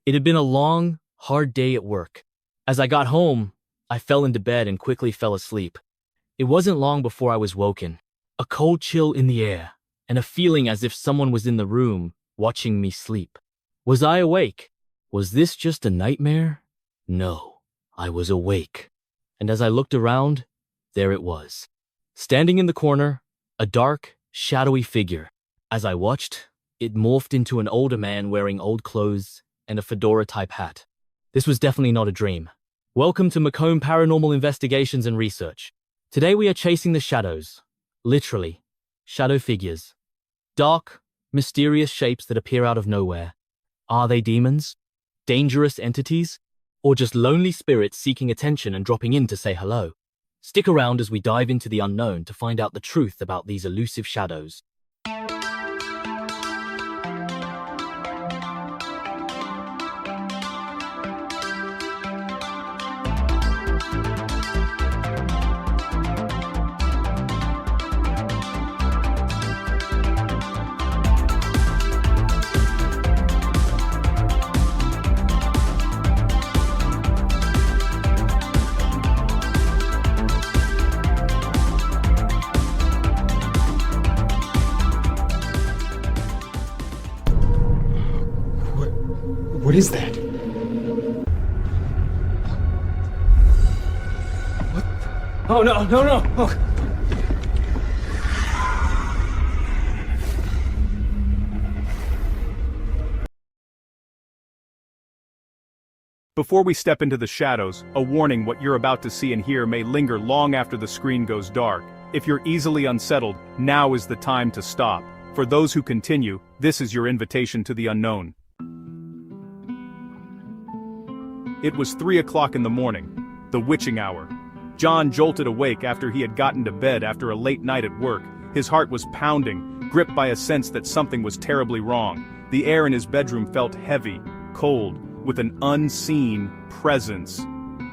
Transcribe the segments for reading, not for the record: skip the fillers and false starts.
It had been a long, hard day at work. As I got home, I fell into bed and quickly fell asleep. It wasn't long before I was woken. A cold chill in the air, and a feeling as if someone was in the room, watching me sleep. Was I awake? Was this just a nightmare? No, I was awake. And as I looked around, there it was. Standing in the corner, a dark, shadowy figure. As I watched, it morphed into an older man wearing old clothes and a fedora-type hat. This was definitely not a dream. Welcome to Macomb Paranormal Investigations and Research. Today we are chasing the shadows. Literally, shadow figures. Dark, mysterious shapes that appear out of nowhere. Are they demons? Dangerous entities? Or just lonely spirits seeking attention and dropping in to say hello? Stick around as we dive into the unknown to find out the truth about these elusive shadows. What is that? What? Oh, no. Oh. Before we step into the shadows, a warning: what you're about to see and hear may linger long after the screen goes dark. If you're easily unsettled, now is the time to stop. For those who continue, this is your invitation to the unknown. It was 3 o'clock in the morning, the witching hour. John jolted awake after he had gotten to bed after a late night at work. His heart was pounding, gripped by a sense that something was terribly wrong. The air in his bedroom felt heavy, cold, with an unseen presence.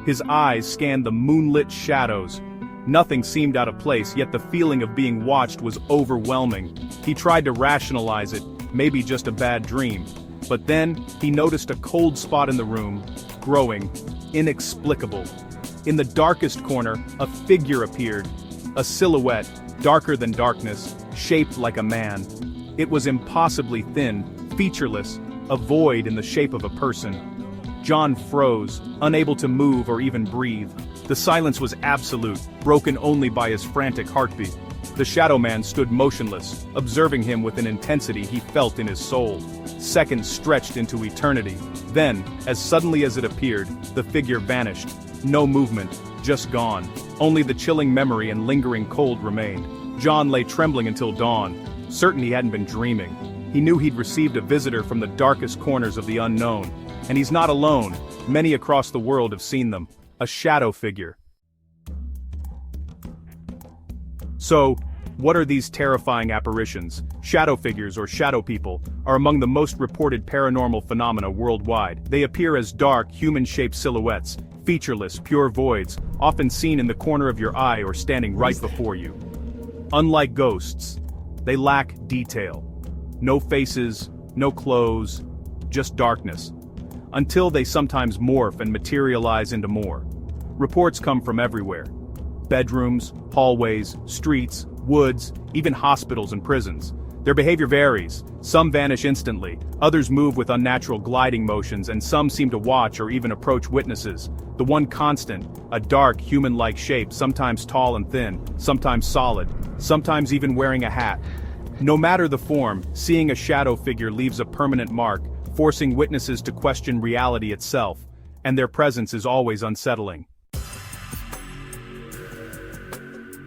His eyes scanned the moonlit shadows. Nothing seemed out of place, yet the feeling of being watched was overwhelming. He tried to rationalize it, maybe just a bad dream. But then, he noticed a cold spot in the room, growing, inexplicable. In the darkest corner, a figure appeared, a silhouette, darker than darkness, shaped like a man. It was impossibly thin, featureless, a void in the shape of a person. John froze, unable to move or even breathe. The silence was absolute, broken only by his frantic heartbeat. The shadow man stood motionless, observing him with an intensity he felt in his soul. Seconds stretched into eternity. Then, as suddenly as it appeared, the figure vanished. No movement, just gone. Only the chilling memory and lingering cold remained. John lay trembling until dawn, certain he hadn't been dreaming. He knew he'd received a visitor from the darkest corners of the unknown. And he's not alone. Many across the world have seen them. A shadow figure. So, what are these terrifying apparitions? Shadow figures, or shadow people, are among the most reported paranormal phenomena worldwide. They appear as dark, human-shaped silhouettes, featureless, pure voids, often seen in the corner of your eye or standing right before you. Unlike ghosts, they lack detail. No faces, no clothes, just darkness. Until they sometimes morph and materialize into more. Reports come from everywhere. Bedrooms, hallways, streets, woods, even hospitals and prisons. Their behavior varies. Some vanish instantly, others move with unnatural gliding motions, and some seem to watch or even approach witnesses. The one constant, a dark, human-like shape, sometimes tall and thin, sometimes solid, sometimes even wearing a hat. No matter the form, seeing a shadow figure leaves a permanent mark, forcing witnesses to question reality itself, and their presence is always unsettling.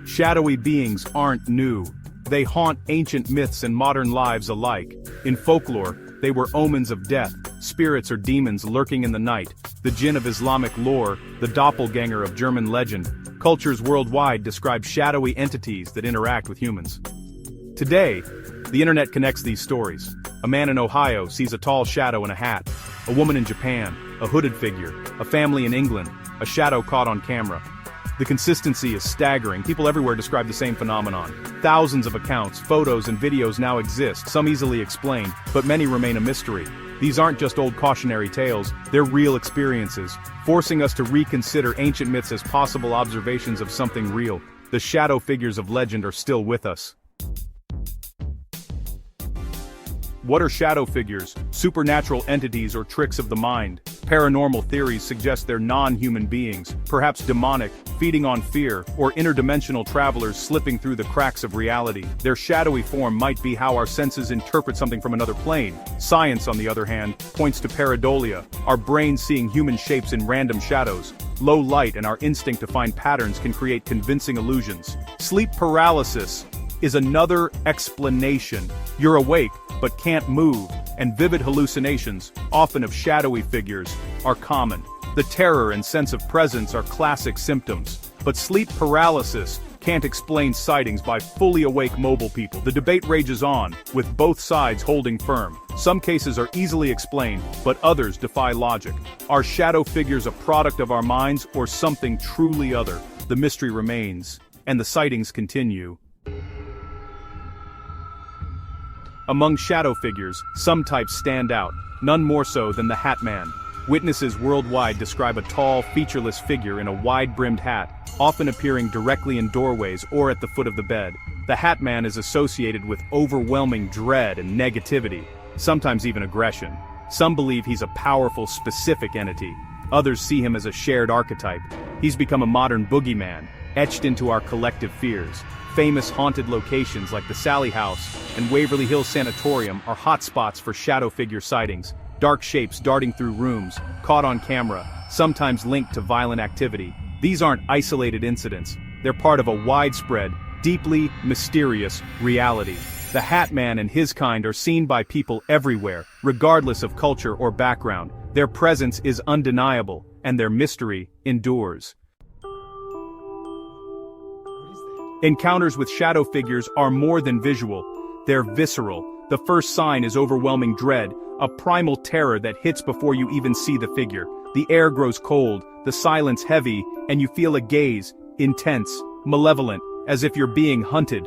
Shadowy beings aren't new. They haunt ancient myths and modern lives alike. In folklore, they were omens of death, spirits or demons lurking in the night, the jinn of Islamic lore, the doppelganger of German legend. Cultures worldwide describe shadowy entities that interact with humans. Today, the internet connects these stories. A man in Ohio sees a tall shadow in a hat. A woman in Japan, a hooded figure. A family in England, a shadow caught on camera. The consistency is staggering. People everywhere describe the same phenomenon. Thousands of accounts, photos, and videos now exist, some easily explained, but many remain a mystery. These aren't just old cautionary tales, they're real experiences, forcing us to reconsider ancient myths as possible observations of something real. The shadow figures of legend are still with us. What are shadow figures? Supernatural entities or tricks of the mind? Paranormal theories suggest they're non-human beings, perhaps demonic, feeding on fear, or interdimensional travelers slipping through the cracks of reality. Their shadowy form might be how our senses interpret something from another plane. Science, on the other hand, points to pareidolia, our brains seeing human shapes in random shadows. Low light and our instinct to find patterns can create convincing illusions. Sleep paralysis is another explanation. You're awake, but can't move, and vivid hallucinations, often of shadowy figures, are common. The terror and sense of presence are classic symptoms. But sleep paralysis can't explain sightings by fully awake mobile people. The debate rages on, with both sides holding firm. Some cases are easily explained, but others defy logic. Are shadow figures a product of our minds or something truly other? The mystery remains, and the sightings continue. Among shadow figures, some types stand out, none more so than the Hat Man. Witnesses worldwide describe a tall, featureless figure in a wide-brimmed hat, often appearing directly in doorways or at the foot of the bed. The Hat Man is associated with overwhelming dread and negativity, sometimes even aggression. Some believe he's a powerful, specific entity. Others see him as a shared archetype. He's become a modern boogeyman, etched into our collective fears. Famous haunted locations like the Sally House and Waverly Hills Sanatorium are hotspots for shadow figure sightings. Dark shapes darting through rooms, caught on camera, sometimes linked to violent activity. These aren't isolated incidents. They're part of a widespread, deeply mysterious reality. The Hat Man and his kind are seen by people everywhere, regardless of culture or background. Their presence is undeniable, and their mystery endures. Encounters with shadow figures are more than visual. They're visceral. The first sign is overwhelming dread, a primal terror that hits before you even see the figure. The air grows cold, the silence heavy, and you feel a gaze, intense, malevolent, as if you're being hunted.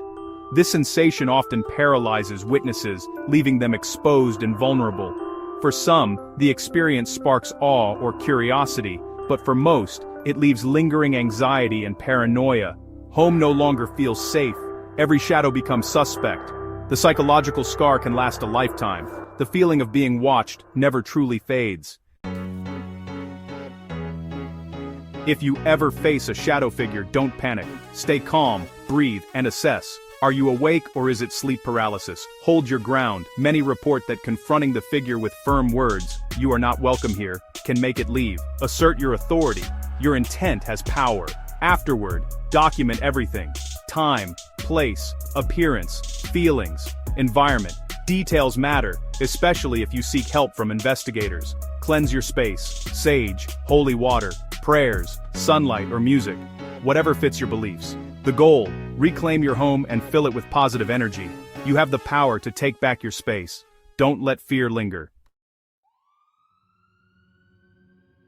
This sensation often paralyzes witnesses, leaving them exposed and vulnerable. For some, the experience sparks awe or curiosity, but for most, it leaves lingering anxiety and paranoia. Home no longer feels safe. Every shadow becomes suspect. The psychological scar can last a lifetime. The feeling of being watched never truly fades. If you ever face a shadow figure, don't panic. Stay calm, breathe, and assess. Are you awake or is it sleep paralysis? Hold your ground. Many report that confronting the figure with firm words, "You are not welcome here," can make it leave. Assert your authority. Your intent has power. Afterward, document everything. Time, place, appearance, feelings, environment. Details matter, especially if you seek help from investigators. Cleanse your space. Sage, holy water, prayers, sunlight, or music. Whatever fits your beliefs. The goal: reclaim your home and fill it with positive energy. You have the power to take back your space. Don't let fear linger.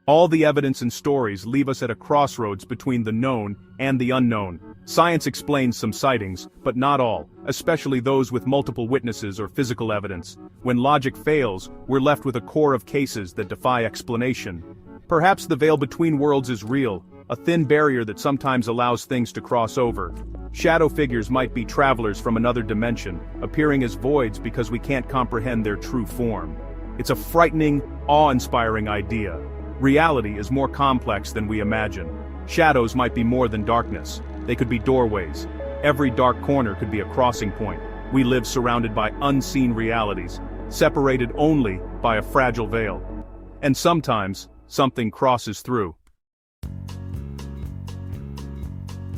All the evidence and stories leave us at a crossroads between the known and the unknown. Science explains some sightings, but not all, especially those with multiple witnesses or physical evidence. When logic fails, we're left with a core of cases that defy explanation. Perhaps the veil between worlds is real, a thin barrier that sometimes allows things to cross over. Shadow figures might be travelers from another dimension, appearing as voids because we can't comprehend their true form. It's a frightening, awe-inspiring idea. Reality is more complex than we imagine. Shadows might be more than darkness. They could be doorways. Every dark corner could be a crossing point. We live surrounded by unseen realities, separated only by a fragile veil. And sometimes, something crosses through.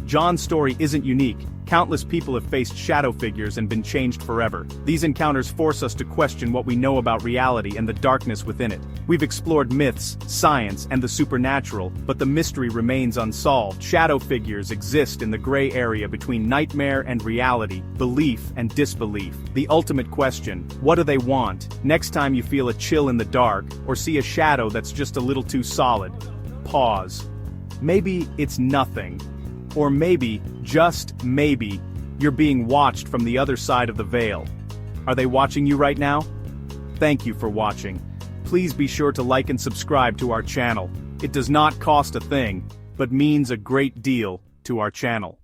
John's story isn't unique. Countless people have faced shadow figures and been changed forever. These encounters force us to question what we know about reality and the darkness within it. We've explored myths, science, and the supernatural, but the mystery remains unsolved. Shadow figures exist in the gray area between nightmare and reality, belief and disbelief. The ultimate question: what do they want? Next time you feel a chill in the dark, or see a shadow that's just a little too solid, pause. Maybe it's nothing. Or maybe, just maybe, you're being watched from the other side of the veil. Are they watching you right now? Thank you for watching. Please be sure to like and subscribe to our channel. It does not cost a thing, but means a great deal to our channel.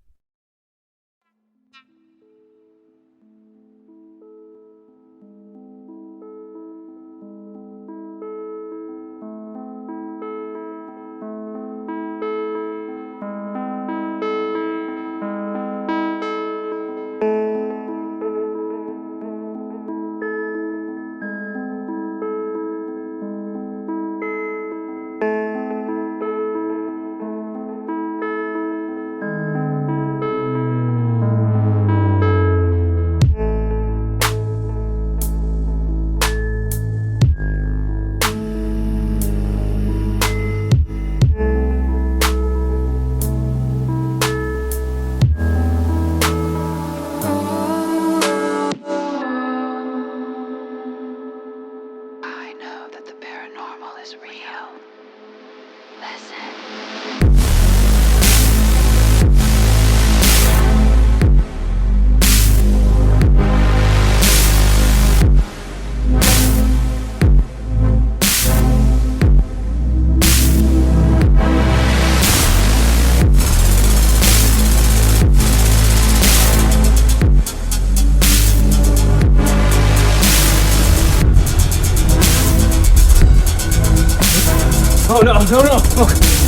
I know that the paranormal is real. Listen. Oh no, no, no! Oh.